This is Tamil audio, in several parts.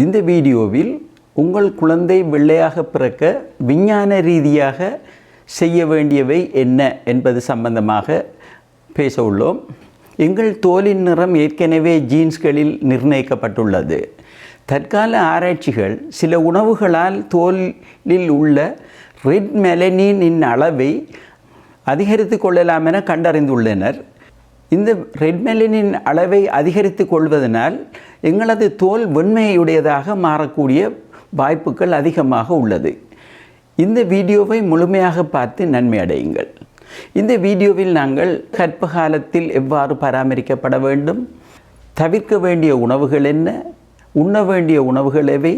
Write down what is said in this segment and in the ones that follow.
இந்த வீடியோவில் உங்கள் குழந்தை வெள்ளையாக பிறக்க விஞ்ஞான ரீதியாக செய்ய வேண்டியவை என்ன என்பது சம்பந்தமாக பேச உள்ளோம். எங்கள் தோலின் நிறம் ஏற்கனவே ஜீன்ஸ்களில் நிர்ணயிக்கப்பட்டுள்ளது. தற்கால ஆராய்ச்சிகள் சில உணவுகளால் தோலில் உள்ள ரெட் மெலனின் அளவை அதிகரித்து கொள்ளலாம் என கண்டறிந்துள்ளனர். இந்த ரெட் மெலனின் அளவை அதிகரித்து கொள்வதனால் எங்களது தோல் வெண்மையுடையதாக மாறக்கூடிய வாய்ப்புகள் அதிகமாக உள்ளது. இந்த வீடியோவை முழுமையாக பார்த்து நன்மை அடையுங்கள். இந்த வீடியோவில் நாங்கள் கர்ப்ப காலத்தில் எவ்வாறு பராமரிக்கப்பட வேண்டும், தவிர்க்க வேண்டிய உணவுகள் என்ன, உண்ண வேண்டிய உணவுகள் எவை,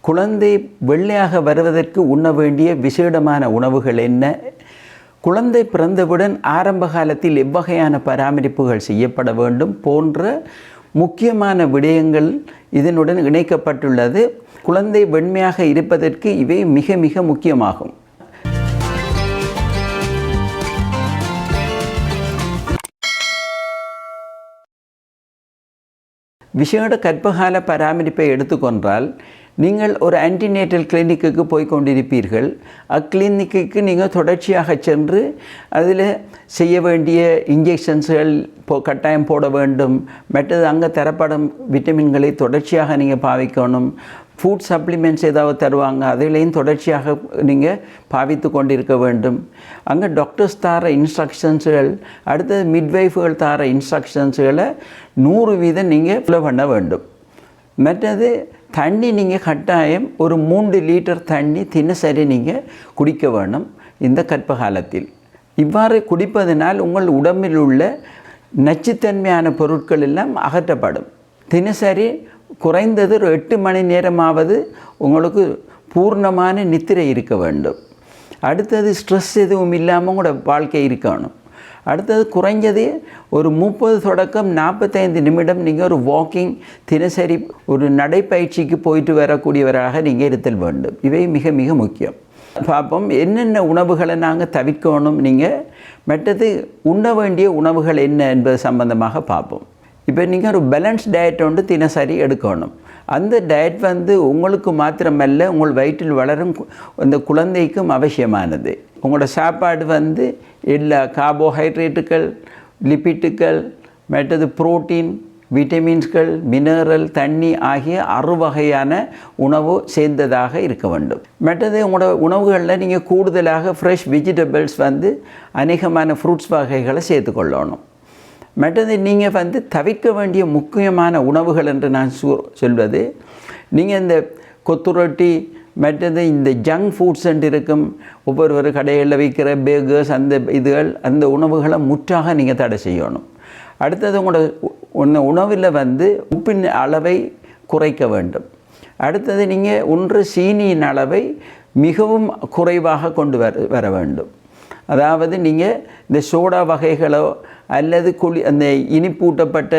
குழந்தை வெள்ளையாக வருவதற்கு உண்ண வேண்டிய விசேடமான உணவுகள் என்ன, குழந்தை பிறந்தவுடன் ஆரம்ப காலத்தில் எவ்வகையான பராமரிப்புகள் செய்யப்பட வேண்டும் போன்ற முக்கியமான விடயங்கள் இதனுடன் இணைக்கப்பட்டுள்ளது. குழந்தை வெண்மையாக இருப்பதற்கு இவை மிக மிக முக்கியமாகும். விசேட கர்ப்பகால பராமரிப்பை எடுத்துக்கொண்டால் நீங்கள் ஒரு ஆன்டிநேட்டல் கிளினிக்கு போய் கொண்டிருப்பீர்கள். அக்கிளினிக்கு நீங்கள் தொடர்ச்சியாக சென்று அதில் செய்ய வேண்டிய இன்ஜெக்ஷன்ஸ்கள் கட்டாயம் போட வேண்டும். மற்றது அங்கே தரப்படும் விட்டமின்களை தொடர்ச்சியாக நீங்கள் பாவிக்கணும். ஃபுட் சப்ளிமெண்ட்ஸ் ஏதாவது தருவாங்க, அதிலையும் தொடர்ச்சியாக நீங்கள் பாவித்து கொண்டிருக்க வேண்டும். அங்கே டாக்டர்ஸ் தர இன்ஸ்ட்ரக்ஷன்ஸுகள், அடுத்தது மிட்வைஃப்கள் தர இன்ஸ்ட்ரக்ஷன்ஸுகளை 100% நீங்கள் ஃபாலோ பண்ண வேண்டும். மற்றது தண்ணி நீங்கள் கட்டாயம் ஒரு 3 லிட்டர் தண்ணி தினசரி நீங்கள் குடிக்க வேணும் இந்த கர்ப்ப காலத்தில். இவ்வாறு குடிப்பதனால் உங்கள் உடம்பில் உள்ள நச்சுத்தன்மையான பொருட்கள் எல்லாம் அகற்றப்படும். தினசரி குறைந்தது ஒரு 8 மணி நேரமாவது உங்களுக்கு பூர்ணமான நித்திரை இருக்க வேண்டும். அடுத்தது ஸ்ட்ரெஸ் எதுவும் இல்லாமல் உங்களோட வாழ்க்கை இருக்கணும். அடுத்தது குறைஞ்சது ஒரு 30 தொடக்கம் 45 நிமிடம் நீங்கள் ஒரு வாக்கிங் தினசரி ஒரு நடைப்பயிற்சிக்கு போயிட்டு வரக்கூடியவராக நீங்கள் இருத்தல் வேண்டும். இவை மிக மிக முக்கியம். பார்ப்போம் என்னென்ன உணவுகளை நாங்கள் தவிர்க்கணும், நீங்கள் மற்றது உண்ண வேண்டிய உணவுகள் என்ன என்பது சம்பந்தமாக பார்ப்போம். இப்போ நீங்கள் ஒரு பேலன்ஸ் டயட் ஒன்று தினசரி எடுக்கணும். அந்த டயட் உங்களுக்கு மாத்திரமல்ல, உங்கள் வயிற்றில் வளரும் அந்த குழந்தைக்கும் அவசியமானது. உங்களோட சாப்பாடு எல்லா கார்போஹைட்ரேட்டுகள், லிப்பிட்டுகள், மற்றது புரோட்டீன், விட்டமின்ஸ்கள், மினரல், தண்ணி ஆகிய 6 வகையான உணவு சேர்ந்ததாக இருக்க வேண்டும். மற்றது உங்களோட உணவுகளில் நீங்கள் கூடுதலாக ஃப்ரெஷ் வெஜிடபிள்ஸ் அநேகமான ஃப்ரூட்ஸ் வகைகளை சேர்த்துக்கொள்ளணும். மற்றது நீங்கள் தவிர்க்க வேண்டிய முக்கியமான உணவுகள் என்று நான் சொல்வது, நீங்கள் இந்த கொத்துரொட்டி, மற்றது இந்த ஜங்க் ஃபுட்ஸ் என்று இருக்கும் ஒவ்வொரு கடைகளில் வைக்கிற பேகர்ஸ், அந்த உணவுகளை முற்றாக நீங்கள் தடை செய்யணும். அடுத்தது உங்களோட உணவில் உப்பின் அளவை குறைக்க வேண்டும். அடுத்தது நீங்கள் ஒன்று சீனியின் அளவை மிகவும் குறைவாக கொண்டு வர வேண்டும். அதாவது நீங்கள் இந்த சோடா வகைகளோ அல்லது அந்த இனிப்பூட்டப்பட்ட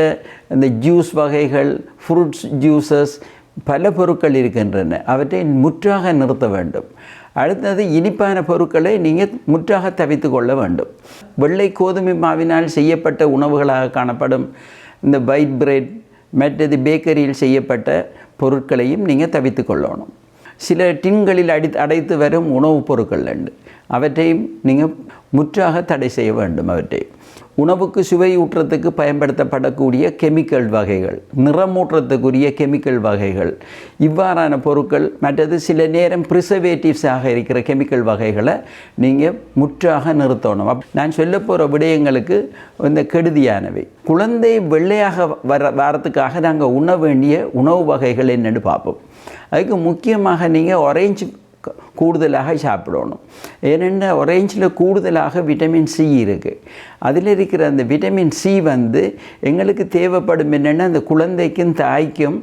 அந்த ஜூஸ் வகைகள், ஃப்ரூட்ஸ் ஜூஸஸ், பல பொருட்கள் இருக்கின்றன, அவற்றை முற்றாக நிறுத்த வேண்டும். அடுத்தது இனிப்பான பொருட்களை நீங்கள் முற்றாக தவிர்த்து கொள்ள வேண்டும். வெள்ளை கோதுமை மாவினால் செய்யப்பட்ட உணவுகளாக காணப்படும் இந்த ஒயிட் பிரெட், மற்றது பேக்கரியில் செய்யப்பட்ட பொருட்களையும் நீங்கள் தவிர்த்து கொள்ளணும். சில டின்களில் அடைத்து வரும் உணவுப் பொருட்கள் உண்டு, அவற்றையும் நீங்கள் முற்றாக தடை செய்ய வேண்டும். அவற்றை உணவுக்கு சுவையூற்றத்துக்கு பயன்படுத்தப்படக்கூடிய கெமிக்கல் வகைகள், நிறமூற்றத்துக்குரிய கெமிக்கல் வகைகள், இவ்வாறான பொருட்கள், மற்றது சில நேரம் ப்ரிசர்வேட்டிவ்ஸாக இருக்கிற கெமிக்கல் வகைகளை நீங்கள் முற்றாக நிறுத்தணும். நான் சொல்ல போகிற விடயங்களுக்கு இந்த கெடுதியானவை. குழந்தை வெள்ளையாக வரத்துக்காக நாங்கள் உண்ண வேண்டிய உணவு வகைகள் என்னென்னு பார்ப்போம். அதுக்கு முக்கியமாக நீங்கள் ஆரஞ்சு கூடுதலாக சாப்பிடணும். ஏனென்னா ஆரஞ்சில் கூடுதலாக விட்டமின் சி இருக்குது. அதில் இருக்கிற அந்த விட்டமின் சி எங்களுக்கு தேவைப்படும் என்னென்னா அந்த குழந்தைக்கும் தாய்க்கும்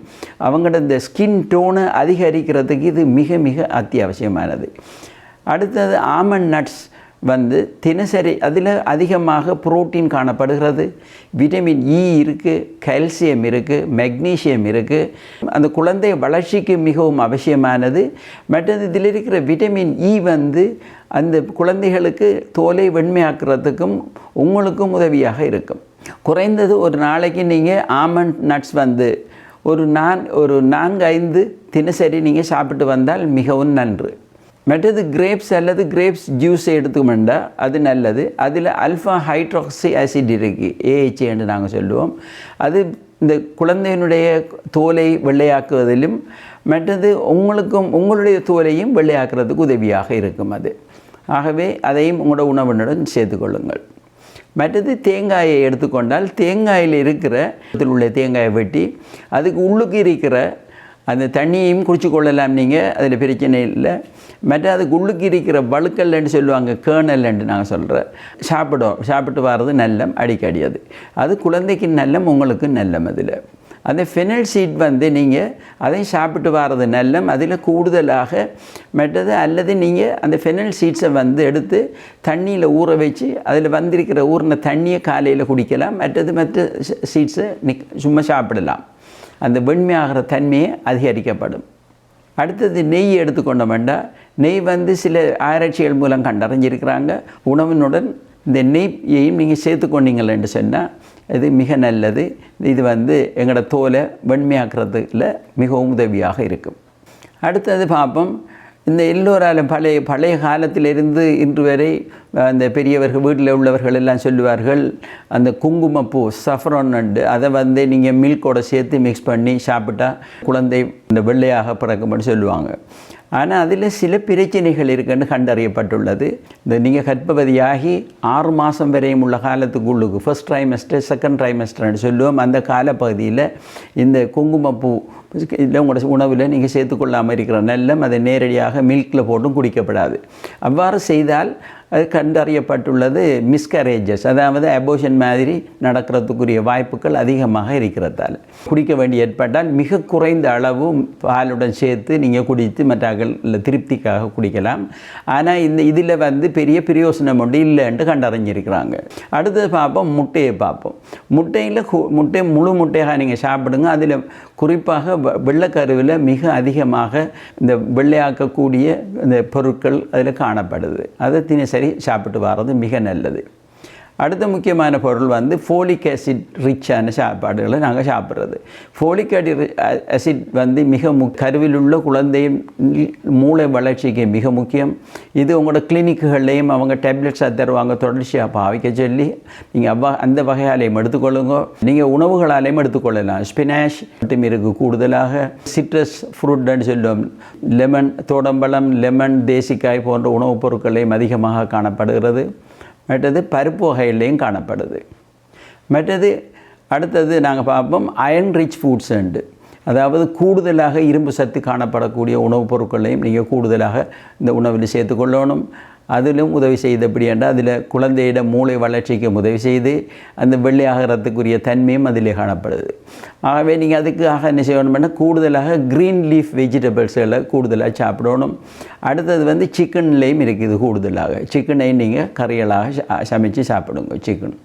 அவங்களோட இந்த ஸ்கின் டோனை அதிகரிக்கிறதுக்கு இது மிக மிக அத்தியாவசியமானது. அடுத்தது ஆமண்ட் நட்ஸ் தினசரி அதில் அதிகமாக புரோட்டீன் காணப்படுகிறது, விட்டமின் இ இருக்குது, கால்சியம் இருக்குது, மெக்னீசியம் இருக்குது. அந்த குழந்தை வளர்ச்சிக்கு மிகவும் அவசியமானது. மற்றது இதில் இருக்கிற விட்டமின் இ அந்த குழந்தைகளுக்கு தோலை வெண்மையாக்குறதுக்கும் உங்களுக்கும் உதவியாக இருக்கும். குறைந்தது ஒரு நாளைக்கு நீங்கள் ஆமண்ட் நட்ஸ் ஒரு 4-5 தினசரி நீங்கள் சாப்பிட்டு வந்தால் மிகவும் நன்று. மற்றது கிரேப்ஸ் அல்லது கிரேப்ஸ் ஜூஸ் எடுத்துக்கொண்டா அது நல்லது. அதில் ஆல்ஃபா ஹைட்ராக்சி ஆசிட் இருக்குது, ஏஹெச் என்று நாங்கள் சொல்லுவோம். அது இந்த குழந்தையினுடைய தோலை வெள்ளையாக்குவதிலும் மற்றது உங்களுடைய தோலையும் வெள்ளையாக்குறதுக்கு உதவியாக இருக்கும் அது. ஆகவே அதையும் உங்களோட உணவுடன் சேர்த்துக்கொள்ளுங்கள். மற்றது தேங்காயை எடுத்துக்கொண்டால் தேங்காயில் இருக்கிற உள்ள தேங்காயை வெட்டி அதுக்கு உள்ளுக்கு இருக்கிற அந்த தண்ணியையும் குடிச்சு கொள்ளலாம் நீங்கள், அதில் பிரச்சனை இல்லை. மற்ற அதுக்கு உள்ளுக்கு இருக்கிற வழுக்கல்ன்னு சொல்லுவாங்க, கேர்னல்ன்னு நாங்கள் சொல்கிறேன், சாப்பிட்டு வர்றது நல்லம் அடிக்கடி. அது குழந்தைக்கு நல்லம், உங்களுக்கு நல்லம். அதில் அந்த ஃபெனல் சீட் நீங்கள் அதையும் சாப்பிட்டு வர்றது நல்லம். அதில் கூடுதலாக மற்றது அல்லது நீங்கள் அந்த ஃபெனல் சீட்ஸை எடுத்து தண்ணியில் ஊற வச்சு அதில் வந்திருக்கிற ஊறின தண்ணியை காலையில் குடிக்கலாம். மற்ற சீட்ஸை சும்மா சாப்பிடலாம். அந்த வெண்மையாகிற தன்மையை அதிகரிக்கப்படும். அடுத்தது நெய் எடுத்துக்கொண்ட வேண்டாம். நெய் சில ஆராய்ச்சிகள் மூலம் கண்டறிஞ்சிருக்கிறாங்க. உணவினுடன் இந்த நெய்யையும் நீங்கள் சேர்த்துக்கொண்டீங்களேன்னு சொன்னால் இது மிக நல்லது. இது எங்களோட தோலை வெண்மையாக்குறதுல மிகவும் உதவியாக இருக்கும். அடுத்தது பார்ப்போம். இந்த எல்லோராலும் பழைய காலத்திலிருந்து இன்று வரை அந்த பெரியவர்கள் வீட்டில் உள்ளவர்கள் எல்லாம் சொல்லுவார்கள், அந்த குங்குமப்பூ சஃப்ரான் அதை நீங்கள் மில்கோட சேர்த்து மிக்ஸ் பண்ணி சாப்பிட்டா குழந்தை இந்த வெள்ளையாக பிறக்கும்னு சொல்லுவாங்க. ஆனால் அதில் சில பிரச்சனைகள் இருக்குன்னு கண்டறியப்பட்டுள்ளது. இந்த நீங்கள் கர்ப்பவதியாகி 6 மாதம் வரையும் உள்ள காலத்துக்குள்ளுக்கு ஃபர்ஸ்ட் ட்ரைமெஸ்டர், செகண்ட் ட்ரைமெஸ்டர்னு சொல்லுவோம். அந்த காலப்பகுதியில் இந்த குங்குமப்பூ இல்லை உங்களோட உணவில் நீங்கள் சேர்த்துக்கொள்ளாமல் இருக்கிற நல்லம் அதை நேரடியாக மில்கில் போட்டும் குடிக்கப்படாது. அவ்வாறு செய்தால் அது கண்டறியப்பட்டுள்ளது மிஸ்கரேஜஸ், அதாவது அபோஷன் மாதிரி நடக்கிறதுக்குரிய வாய்ப்புகள் அதிகமாக இருக்கிறதால் குடிக்க வேண்டி ஏற்பட்டால் மிக குறைந்த அளவு பாலுடன் சேர்த்து நீங்கள் குடித்து மற்றாக்கள் திருப்திக்காக குடிக்கலாம். ஆனால் இதில் பெரிய பிரயோசனம் ஒன்று இல்லைன்ட்டு கண்டறிஞ்சிருக்கிறாங்க. அடுத்தது பார்ப்போம், முட்டையை பார்ப்போம். முட்டை முழு முட்டையாக நீங்கள் சாப்பிடுங்க. அதில் குறிப்பாக வெள்ளைக்கருவில் மிக அதிகமாக இந்த வெள்ளையாக்கக்கூடிய இந்த பொருட்கள் அதில் காணப்படுது. அதை தினசரி சாப்பிட்டு வர்றது மிக நல்லது. அடுத்த முக்கியமான பொருள் ஃபோலிக் ஆசிட் ரிச்சான சாப்பாடுகளை நாங்கள் சாப்பிட்றது. ஃபோலிக் ஆசிட் மிக கருவில் உள்ள குழந்தையின் மூளை வளர்ச்சிக்கு மிக முக்கியம். இது உங்களோட கிளினிக்குகள்லேயும் அவங்க டேப்லெட்ஸாக தருவாங்க, தொடர்ச்சியாக பாவிக்க சொல்லி நீங்கள் அந்த வகையாலையும் எடுத்துக்கொள்ளுங்க. நீங்கள் உணவுகளாலையும் எடுத்துக்கொள்ளலாம். ஸ்பினாஷ் மட்டும் இருக்குது. கூடுதலாக சிட்ரஸ் ஃப்ரூட்னு சொல்லுவோம், லெமன், தோடம்பழம், லெமன், தேசிக்காய் போன்ற உணவுப் பொருட்களையும் அதிகமாக காணப்படுகிறது. மற்றது பருப்பு வகையிலையும் காணப்படுது. அடுத்தது நாங்கள் பார்ப்போம் அயர்ன் ரிச் ஃபுட்ஸ் உண்டு. அதாவது கூடுதலாக இரும்பு சத்து காணப்படக்கூடிய உணவுப் பொருட்களையும் நீங்கள் கூடுதலாக இந்த உணவில் சேர்த்துக்கொள்ளணும். அதிலும் உதவி செய்தபடி என்றால் அதில் குழந்தையிட மூளை வளர்ச்சிக்கு உதவி செய்து அந்த வெள்ளையாகிறதுக்குரிய தன்மையும் அதில் காணப்படுது. ஆகவே நீங்கள் அதுக்காக என்ன செய்யணும்னா கூடுதலாக க்ரீன் லீஃப் வெஜிடபிள்ஸ்களை கூடுதலாக சாப்பிடணும். அடுத்தது சிக்கன்லேயும் இருக்குது. கூடுதலாக சிக்கனையும் நீங்கள் கறிகளாக சமைச்சு சாப்பிடுங்க. சிக்கன்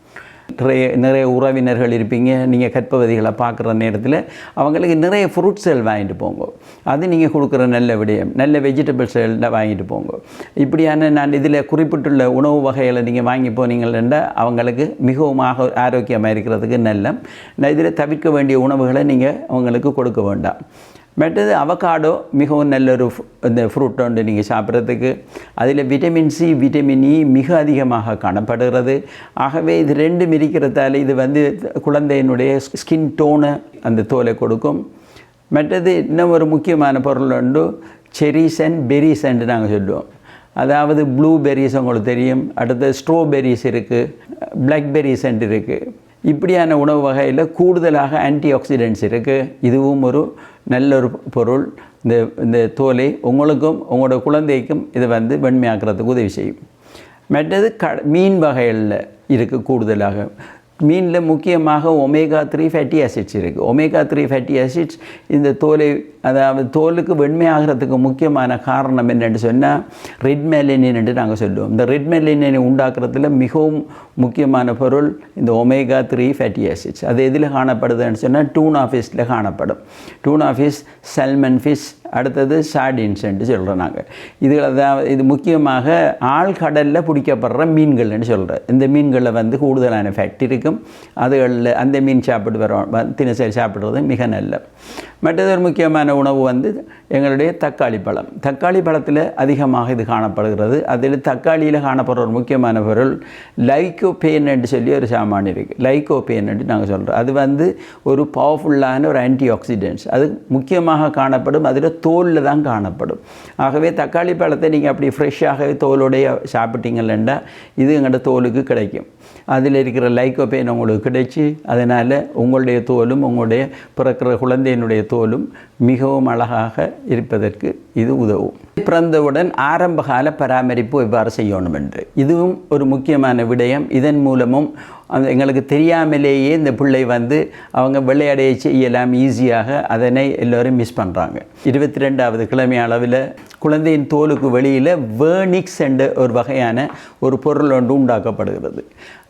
நிறைய உறவினர்கள் இருப்பீங்க, நீங்கள் கர்ப்பவதிகளை பார்க்குற நேரத்தில் அவங்களுக்கு நிறைய ஃப்ரூட்ஸ்கள் வாங்கிட்டு போங்க. அது நீங்கள் கொடுக்குற நல்ல விடயம். நல்ல வெஜிடபிள்ஸ்களை வாங்கிட்டு போங்க. இப்படியான நான் இதில் குறிப்பிட்டுள்ள உணவு வகைகளை நீங்கள் வாங்கி போனீங்கன்னா அவங்களுக்கு மிகவும் ஆரோக்கியமாக இருக்கிறதுக்கு நல்ல. இதில் தவிர்க்க வேண்டிய உணவுகளை நீங்கள் அவங்களுக்கு கொடுக்க வேண்டாம். மற்றது அவகாடோ மிகவும் நல்ல ஒரு இந்த ஃப்ரூட் ஒன்று நீங்கள் சாப்பிட்றதுக்கு. அதில் விட்டமின் சி, விட்டமின் இ மிக அதிகமாக காணப்படுகிறது. ஆகவே இது ரெண்டும் இருக்கிறதால இது குழந்தையினுடைய ஸ்கின் டோனை அந்த தோலை கொடுக்கும். மற்றது இன்னும் ஒரு முக்கியமான பொருள் உண்டு, செரிஸ் அண்ட் பெரிஸ் என்று நாங்கள் சொல்லுவோம். அதாவது ப்ளூபெரிஸ் உங்களுக்கு தெரியும். அடுத்து ஸ்ட்ராபெரிஸ் இருக்குது, பிளாக்பெரிஸ் என்று இருக்குது. இப்படியான உணவு வகையில் கூடுதலாக ஆன்டி ஆக்சிடென்ட்ஸ் இருக்குது. இதுவும் ஒரு நல்ல ஒரு பொருள். இந்த தோலை உங்களுக்கும் உங்களோட குழந்தைக்கும் இதை வெண்மையாக்குறதுக்கு உதவி செய்யும். மற்றது மீன் வகைகளில் இருக்குது. கூடுதலாக மீனில் முக்கியமாக ஒமேகா-3 ஃபேட்டி ஆசிட்ஸ் இருக்குது. ஒமேகா-3 ஃபேட்டி ஆசிட்ஸ் இந்த தோலை, அதாவது தோலுக்கு வெண்மையாகிறதுக்கு முக்கியமான காரணம் என்னென்னு சொன்னால் ரெட் மெலனின் என்று நாங்கள் சொல்லுவோம். இந்த ரெட் மெலனினை உண்டாக்குறதுல மிகவும் முக்கியமான பொருள் இந்த ஒமேகா-3 ஃபேட்டி ஆசிட்ஸ். அது எதில் காணப்படுதுன்னு சொன்னால் டூனா ஃபிஷ்ஷில் காணப்படும். டூனா ஃபிஷ், சால்மன் ஃபிஷ் அடுத்தது சார்டின்ஸ்ன்னு சொல்கிறோம் நாங்கள். இது முக்கியமாக ஆழ்கடலில் பிடிக்கப்படுற மீன்கள்னு சொல்கிறேன். இந்த மீன்களில் வந்து கூடுதலான ஃபேக்ட் இருக்கும். அதுகளில் அந்த மீன் சாப்பிட்டு வரோம் தினசரி சாப்பிட்றது மிக நல்ல. மற்றது ஒரு முக்கியமான உணவு வந்து எங்களுடைய தக்காளி பழம். தக்காளி பழத்தில் அதிகமாக இது காணப்படுகிறது. அதில் தக்காளியில் காணப்படுற ஒரு முக்கியமான பொருள் லைக்கோபேன் என்று சொல்லி ஒரு சாமான் இருக்குது. லைக்கோபேன் என்று நாங்கள் சொல்கிறோம். அது வந்து ஒரு பவர்ஃபுல்லான ஒரு ஆன்டி ஆக்சிடென்ட்ஸ். அது முக்கியமாக காணப்படும், அதில் தோலில் தான் காணப்படும். ஆகவே தக்காளி பழத்தை நீங்கள் அப்படி ஃப்ரெஷ்ஷாகவே தோலோடைய சாப்பிட்டீங்களா இது எங்களோட தோலுக்கு கிடைக்கும். அதில் இருக்கிற லைக்கோபேன் உங்களுக்கு கிடைச்சி அதனால் உங்களுடைய தோலும் உங்களுடைய பிறக்கிற குழந்தையினுடைய தோலும் மிகவும் அழகாக இருப்பதற்கு இது உதவும். பிறந்தவுடன் ஆரம்பகால பராமரிப்பு எவ்வாறு செய்யணும் என்று இதுவும் ஒரு முக்கியமான விடயம். இதன் மூலமும் எங்களுக்கு தெரியாமலேயே இந்த பிள்ளை வந்து அவங்க விளையாடைய செய்யலாம் ஈஸியாக. அதனை எல்லோரும் மிஸ் பண்ணுறாங்க. 22வது கிழமை அளவில் குழந்தையின் தோலுக்கு வெளியில் வேர்னிக்ஸ் என்ற ஒரு வகையான ஒரு பொருள் ஒன்று உண்டாக்கப்படுகிறது.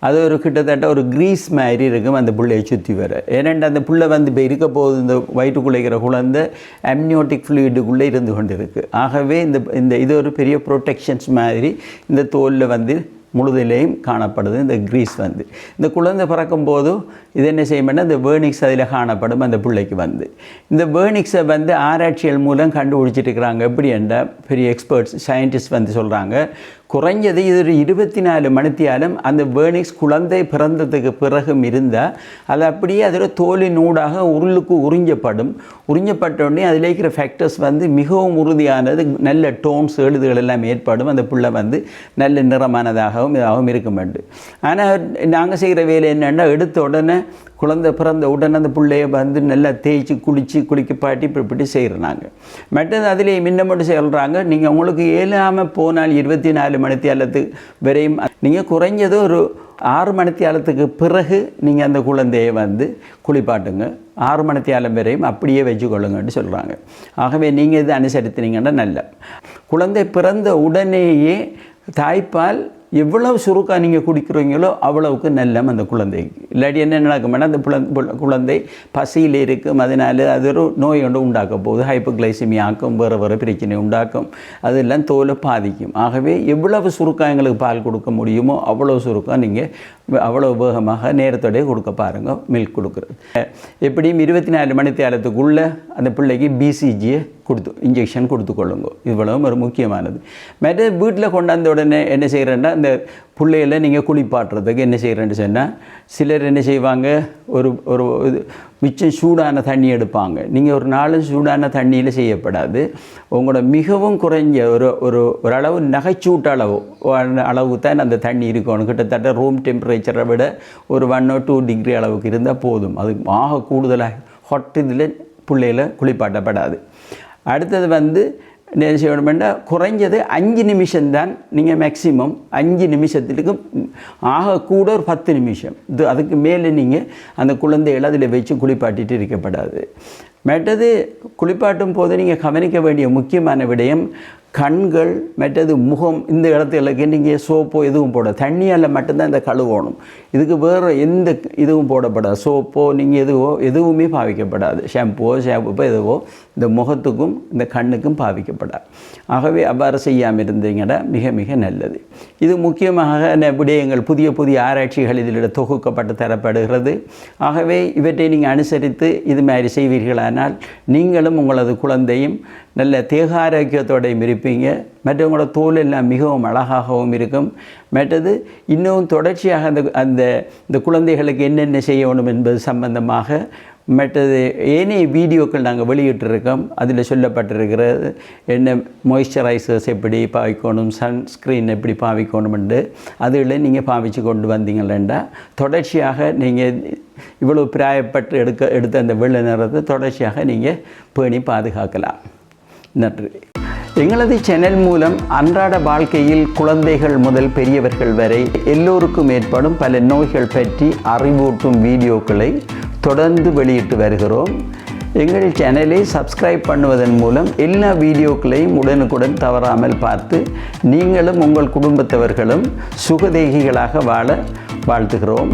அது ஒரு கிட்டத்தட்ட ஒரு கிரீஸ் மாதிரி இருக்கும் அந்த பிள்ளையை சுற்றி வர. ஏனென்றால் அந்த பிள்ளை வந்து இப்போ இருக்க போகுது இந்த வயிற்றுக்குள்ளைக்கிற குழந்தை அம்னியோட்டிக் ஃப்ளூயிடுக்குள்ளே இருந்து கொண்டு இருக்குது. ஆகவே இந்த இது ஒரு பெரிய ப்ரொடெக்ஷன்ஸ் மாதிரி இந்த தோலில் வந்து முழுதிலையும் காணப்படுது. இந்த கிரீஸ் வந்து இந்த குழந்தை பிறக்கும் போதும் இது என்ன செய்யணும்னா இந்த வேர்னிக்ஸ் அதில் காணப்படும் அந்த பிள்ளைக்கு வந்து. இந்த வேர்னிக்ஸை வந்து ஆராய்ச்சிகள் மூலம் கண்டுபிடிச்சிட்டு இருக்கிறாங்க. எப்படி என்றால் பெரிய எக்ஸ்பர்ட்ஸ் சயின்டிஸ்ட் வந்து சொல்கிறாங்க, குறைஞ்சது இது ஒரு 24 மணித்தியாலும் அந்த வேர்னிக்ஸ் குழந்தை பிறந்ததுக்கு பிறகும் இருந்தால் அது அப்படியே அதில் தோலின் ஊடாக உருளுக்கு உறிஞ்சப்பட்டோடனே அதில் இருக்கிற ஃபேக்டர்ஸ் வந்து மிகவும் உறுதியானது. நல்ல டோன்ஸ் எழுதுகள் எல்லாம் ஏற்படும். அந்த பிள்ளை வந்து நல்ல நிறமானதாகவும் இதாகவும் இருக்க வேண்டும். ஆனால் நாங்கள் செய்கிற வேலை என்னென்னா எடுத்த உடனே குழந்தை பிறந்த உடனே அந்த பிள்ளையை வந்து நல்லா தேய்ச்சி குளிப்பாட்டி இப்படி செய்கிறாங்க. மற்றது அதிலே மட்டும் சொல்கிறாங்க, நீங்கள் உங்களுக்கு இயலாமல் போனால் 24 மணித்தியாலத்துக்கு வரையும் நீங்கள் குறைஞ்சது ஒரு 6 மணித்தியாலத்துக்கு பிறகு நீங்கள் அந்த குழந்தையை வந்து குளிப்பாட்டுங்க. 6 மணித்தியாலம் வரையும் அப்படியே வச்சுக்கொள்ளுங்கன்னு சொல்கிறாங்க. ஆகவே நீங்கள் இது அனுசரித்தினீங்கன்னா நல்ல. குழந்தை பிறந்த உடனேயே தாய்ப்பால் எவ்வளவு சுருக்காக நீங்கள் குடிக்கிறீங்களோ அவ்வளவுக்கு நல்லம் அந்த குழந்தைக்கு. இல்லாட்டி என்ன நடக்கும்னா அந்த குழந்தை பசியில் இருக்கும். அதனால் அது ஒரு நோய் ஒன்று உண்டாக்க போகுது. ஹைப்போகிளைசிமி ஆக்கும், வேறு பிரச்சனை உண்டாக்கும். அதெல்லாம் தோலை பாதிக்கும். ஆகவே எவ்வளவு சுருக்காக எங்களுக்கு பால் கொடுக்க முடியுமோ அவ்வளோ சுருக்காக நீங்கள் அவ்வளோ வேகமாக நேரத்தோடய கொடுக்க பாருங்கள். மில்க் கொடுக்குறது எப்படியும் 24 மணித்தியாலத்துக்குள்ளே அந்த பிள்ளைக்கு பிசிஜியை இன்ஜெக்ஷன் கொடுத்துக்கொள்ளுங்க. இவ்வளவும் ஒரு முக்கியமானது. மற்ற வீட்டில் கொண்டாந்த உடனே என்ன செய்கிறேன்னா இந்த பிள்ளைகளை நீங்கள் குளிப்பாட்டுறதுக்கு என்ன செய்கிறேன்னு சொன்னால் சிலர் என்ன செய்வாங்க, ஒரு மிச்சம் சூடான தண்ணி எடுப்பாங்க. நீங்கள் ஒரு நாள் சூடான தண்ணியில் செய்யப்படாது. உங்களோட மிகவும் குறைஞ்ச ஒரு நகைச்சூட்ட அளவு தான் அந்த தண்ணி இருக்கணும். கிட்டத்தட்ட ரூம் டெம்பரேச்சரை விட ஒரு 1 or 2 டிகிரி அளவுக்கு இருந்தால் போதும். அது ஆக கூடுதலாக ஹாட் இதில் பிள்ளைகளை குளிப்பாட்டப்படாது. அடுத்தது வந்து என்ன செய்யணும்னா குறைஞ்சது 5 நிமிஷம்தான் நீங்கள் மேக்சிமம் 5 நிமிஷத்துக்கு ஆகக்கூட ஒரு 10 நிமிஷம் அதுக்கு மேலே நீங்கள் அந்த குழந்தைகளை அதில் வச்சு குளிப்பாட்டிட்டு இருக்கப்படாது. மற்றது குளிப்பாட்டும் போது நீங்கள் கவனிக்க வேண்டிய முக்கியமான விடயம் கண்கள், மற்றது முகம். இந்த இடத்துகளுக்கு நீங்கள் சோப்போ எதுவும் போட தண்ணியால் மட்டும்தான் இந்த கழுவணும். இதுக்கு வேறு எந்த இதுவும் போடப்படாது. சோப்போ நீங்கள் எதுவுமே பாவிக்கப்படாது. ஷாம்புவோ எதுவோ இந்த முகத்துக்கும் இந்த கண்ணுக்கும் பாவிக்கப்படாது. ஆகவே அவ்வாறு செய்யாமல் இருந்தீங்கன்னா மிக மிக நல்லது. இது முக்கியமாக விடயங்கள் புதிய ஆராய்ச்சிகள் இதில் தொகுக்கப்பட்டு தரப்படுகிறது. ஆகவே இவற்றை நீங்கள் அனுசரித்து இது மாதிரி செய்வீர்களானால் நீங்களும் உங்களது குழந்தையும் நல்ல தேகாரோக்கியத்தோடையும் இருப்பீங்க. மற்றவங்களோட தோல் எல்லாம் மிகவும் அழகாகவும் இருக்கும். மற்றது இன்னும் தொடர்ச்சியாக இந்த குழந்தைகளுக்கு என்னென்ன செய்யணும் என்பது சம்பந்தமாக மற்றது ஏனைய வீடியோக்கள் நாங்கள் வெளியிட்டிருக்கோம். அதில் சொல்லப்பட்டிருக்கிறது என்ன மாய்ஸ்சரைசர்ஸ் எப்படி பாவிக்கணும், சன்ஸ்க்ரீன் எப்படி பாவிக்கணும் என்று அதில் நீங்கள் பாவித்து கொண்டு வந்தீங்களா தொடர்ச்சியாக நீங்கள் இவ்வளோ பிராயப்பட்டு எடுத்த அந்த வெள்ளை நிறத்தை தொடர்ச்சியாக நீங்கள் பேணி பாதுகாக்கலாம். நன்றி. எங்களது சேனல் மூலம் அன்றாட வாழ்க்கையில் குழந்தைகள் முதல் பெரியவர்கள் வரை எல்லோருக்கும் ஏற்படும் பல நோய்கள் பற்றி அறிவூட்டும் வீடியோக்களை தொடர்ந்து வெளியிட்டு வருகிறோம். எங்கள் சேனலை சப்ஸ்கிரைப் பண்ணுவதன் மூலம் எல்லா வீடியோக்களையும் உடனுக்குடன் தவறாமல் பார்த்து நீங்களும் உங்கள் குடும்பத்தவர்களும் சுகதேகிகளாக வாழ வாழ்த்துகிறோம்.